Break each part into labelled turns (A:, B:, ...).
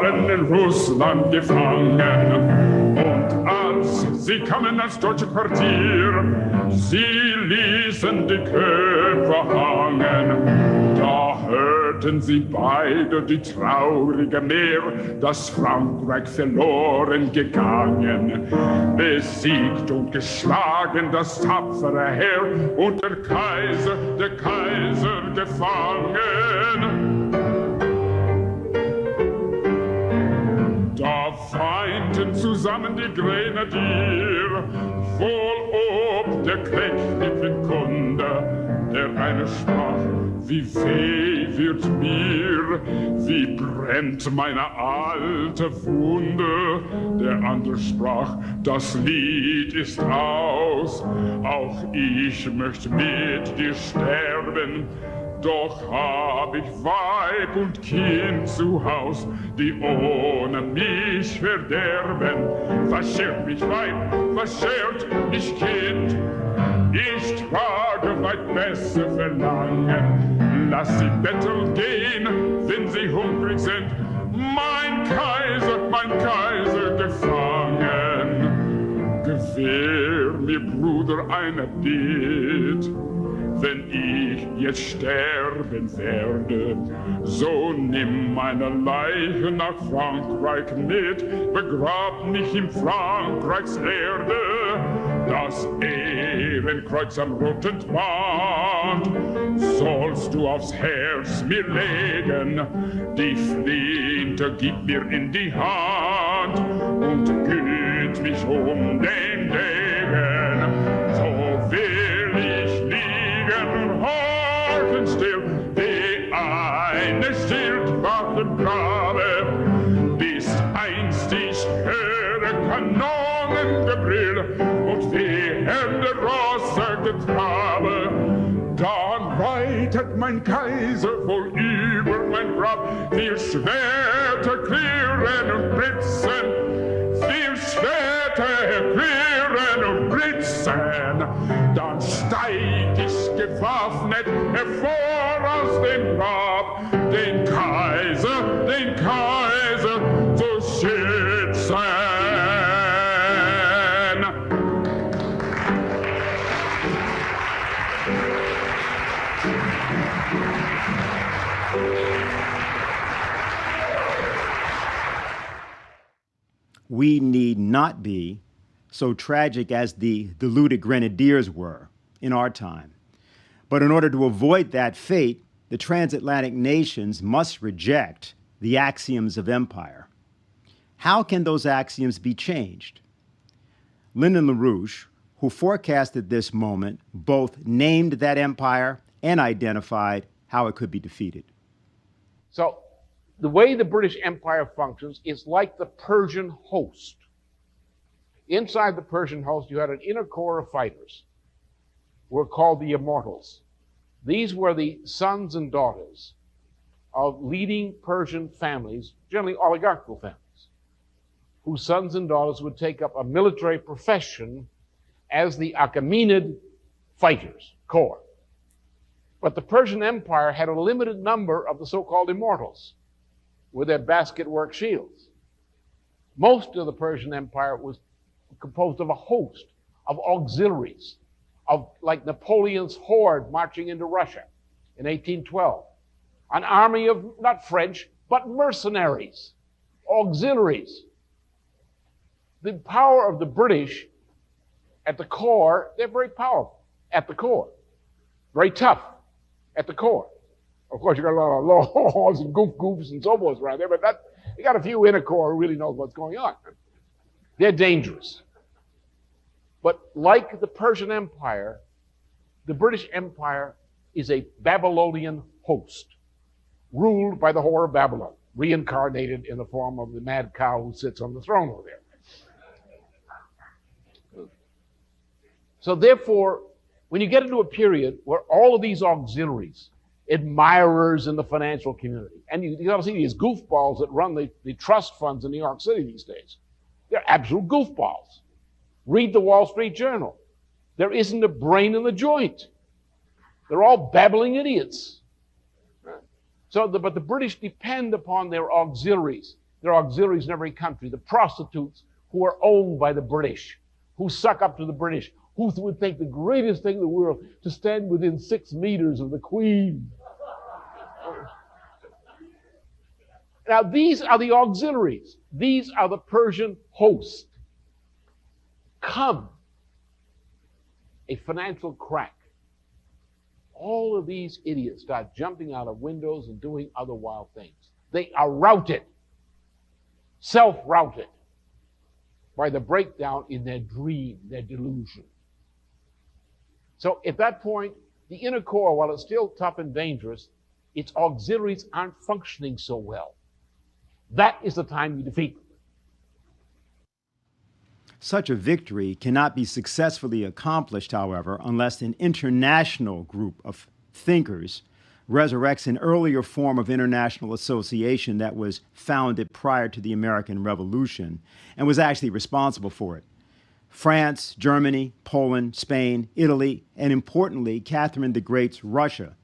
A: waren in Russland gefangen. Und als sie kamen ans deutsche Quartier, sie ließen die Köpfe hangen. Da hörten sie beide die traurige Mehr, dass Frankreich verloren gegangen. Besiegt und geschlagen das tapfere Heer und der Kaiser gefangen. Da weinten zusammen die Grenadier, wohl ob der kräftigen Kunde. Der eine sprach, wie weh wird mir, wie brennt meine alte Wunde. Der andere sprach, das Lied ist aus, auch ich möchte mit dir sterben. Doch hab ich Weib und Kind zu Haus, die ohne mich verderben. Was schert mich Weib, was schert mich Kind? Ich trage weit besser Verlangen. Lass sie betteln gehen, wenn sie hungrig sind. Mein Kaiser gefangen. Gewähr mir, Bruder, eine Bitt. Wenn ich jetzt sterben werde, so nimm meine Leiche nach Frankreich mit, begrab mich in Frankreichs Erde. Das Ehrenkreuz am roten Band sollst du aufs Herz mir legen. Die Flinte gib mir in die Hand und güt mich um den Degen. So will ich liegen und horchen still, wie eine Schildwachtengrabe, bis einst ich höre Kanonengebrüll und wehende Rosse getrabe. Dann reitet mein Kaiser wohl über mein Grab, viel Schwerter klirren und blitzen, viel Schwerter klirren und blitzen. Dann steig ich gewaffnet hervor aus dem Grab, den Kaiser zu schützen.
B: We need not be so tragic as the deluded grenadiers were in our time. But in order to avoid that fate, the transatlantic nations must reject the axioms of empire. How can those axioms be changed? Lyndon LaRouche, who forecasted this moment, both named that empire and identified how it could be defeated.
C: So the way the British Empire functions is like the Persian host. Inside the Persian host, you had an inner core of fighters who were called the immortals. These were the sons and daughters of leading Persian families, generally oligarchical families, whose sons and daughters would take up a military profession as the Achaemenid fighters, corps. But the Persian Empire had a limited number of the so-called immortals with their basket-work shields. Most of the Persian Empire was composed of a host of auxiliaries, of like Napoleon's horde marching into Russia in 1812. An army of not French, but mercenaries, auxiliaries. The power of the British at the core, they're very powerful at the core. Very tough at the core. Of course, you got a lot of laws and goofs and so forth around there, but you got a few inner core who really knows what's going on. They're dangerous. But like the Persian Empire, the British Empire is a Babylonian host, ruled by the whore of Babylon, reincarnated in the form of the mad cow who sits on the throne over there. So therefore, when you get into a period where all of these auxiliaries, admirers in the financial community, and you got to see these goofballs that run the trust funds in New York City these days, they're absolute goofballs. Read the Wall Street Journal. There isn't a brain in the joint. They're all babbling idiots. But the British depend upon their auxiliaries, There are auxiliaries in every country. The prostitutes who are owned by the British, who suck up to the British, who would think the greatest thing in the world to stand within 6 meters of the Queen. Now, these are the auxiliaries. These are the Persian host. Come a financial crack. All of these idiots start jumping out of windows and doing other wild things. They are routed, self-routed, by the breakdown in their dream, their delusion. So at that point, the inner core, while it's still tough and dangerous, its auxiliaries aren't functioning so well. That is the time you defeat them.
B: Such a victory cannot be successfully accomplished, however, unless an international group of thinkers resurrects an earlier form of international association that was founded prior to the American Revolution and was actually responsible for it. France, Germany, Poland, Spain, Italy, and importantly, Catherine the Great's Russia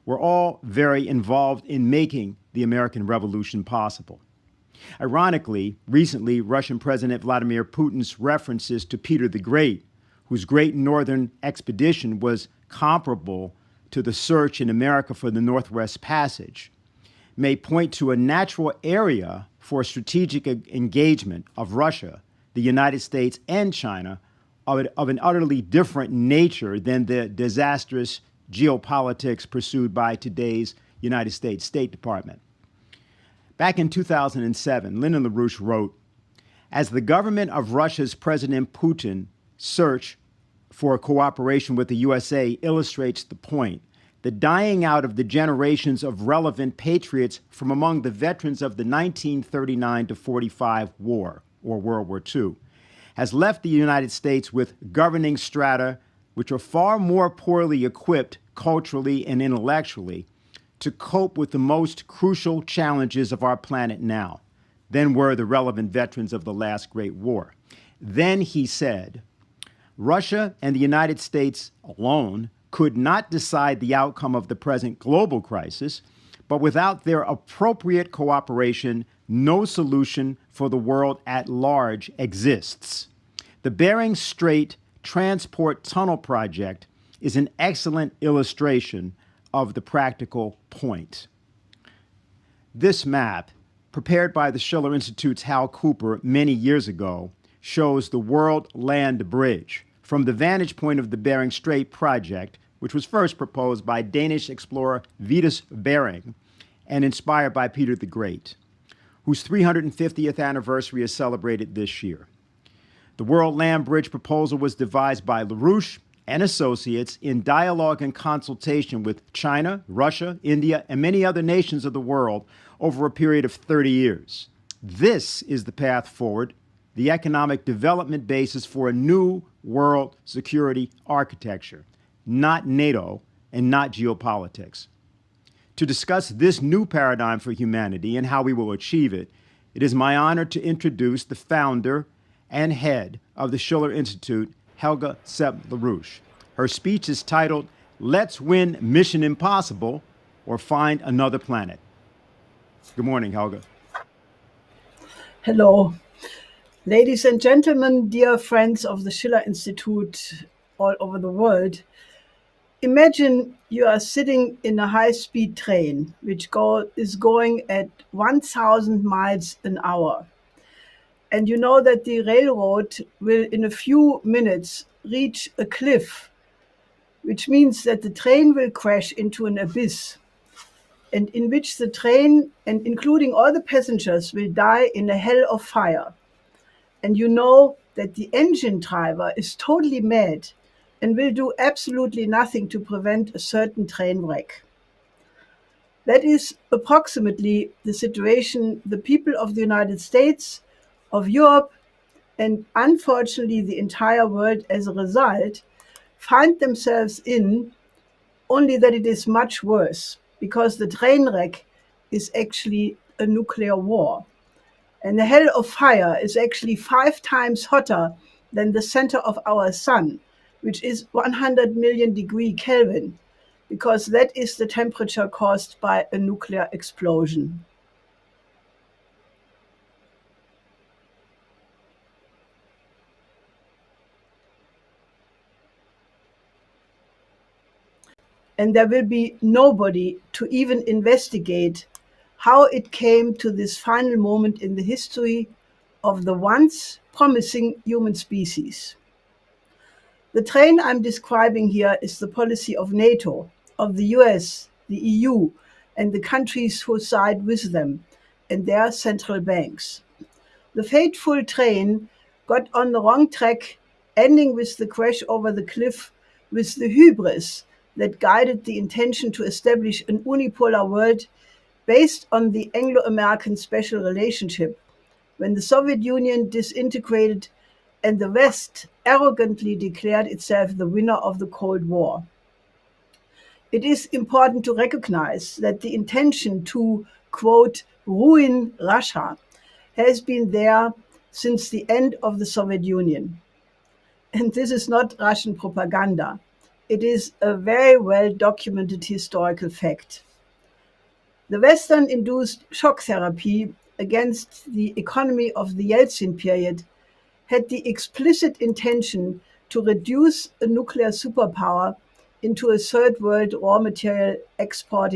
B: were all very involved in making the American Revolution possible. Ironically, recently, Russian President Vladimir Putin's references to Peter the Great, whose great northern expedition was comparable to the search in America for the Northwest Passage, may point to a natural area for strategic engagement of Russia, the United States, and China of an utterly different nature than the disastrous geopolitics pursued by today's United States State Department. Back in 2007, Lyndon LaRouche wrote, "As the government of Russia's President Putin search for cooperation with the USA illustrates the point, the dying out of the generations of relevant patriots from among the veterans of the 1939 to 45 war, or World War II, has left the United States with governing strata which are far more poorly equipped culturally and intellectually to cope with the most crucial challenges of our planet now than were the relevant veterans of the last great war." Then he said, "Russia and the United States alone could not decide the outcome of the present global crisis, but without their appropriate cooperation, no solution for the world at large exists. The Bering Strait Transport Tunnel Project is an excellent illustration of the practical point." This map, prepared by the Schiller Institute's Hal Cooper many years ago, shows the World Land Bridge from the vantage point of the Bering Strait project, which was first proposed by Danish explorer Vitus Bering and inspired by Peter the Great, whose 350th anniversary is celebrated this year. The World Land Bridge proposal was devised by LaRouche and associates in dialogue and consultation with China, Russia, India, and many other nations of the world over a period of 30 years. This is the path forward, the economic development basis for a new world security architecture, not NATO and not geopolitics. To discuss this new paradigm for humanity and how we will achieve it, it is my honor to introduce the founder and head of the Schiller Institute, Helga Sepp-LaRouche. Her speech is titled, "Let's Win Mission Impossible or Find Another Planet." Good morning, Helga.
D: Hello. Ladies and gentlemen, dear friends of the Schiller Institute all over the world, imagine you are sitting in a high-speed train which is going at 1,000 miles an hour. And you know that the railroad will in a few minutes reach a cliff, which means that the train will crash into an abyss, and in which the train, and including all the passengers, will die in a hell of fire. And you know that the engine driver is totally mad and will do absolutely nothing to prevent a certain train wreck. That is approximately the situation the people of the United States, of Europe, and unfortunately the entire world as a result, find themselves in, only that it is much worse, because the train wreck is actually a nuclear war. And the hell of fire is actually 5 times hotter than the center of our sun, which is 100 million degree Kelvin, because that is the temperature caused by a nuclear explosion. and there will be nobody to even investigate how it came to this final moment in the history of the once promising human species. The train I'm describing here is the policy of NATO, of the US, the EU, and the countries who side with them, and their central banks. The fateful train got on the wrong track, ending with the crash over the cliff with the hubris that guided the intention to establish an unipolar world based on the Anglo-American special relationship, when the Soviet Union disintegrated and the West arrogantly declared itself the winner of the Cold War. It is important to recognize that the intention to, quote, ruin Russia has been there since the end of the Soviet Union. And this is not Russian propaganda. It is a very well documented historical fact. The Western-induced shock therapy against the economy of the Yeltsin period had the explicit intention to reduce a nuclear superpower into a third world raw material exporting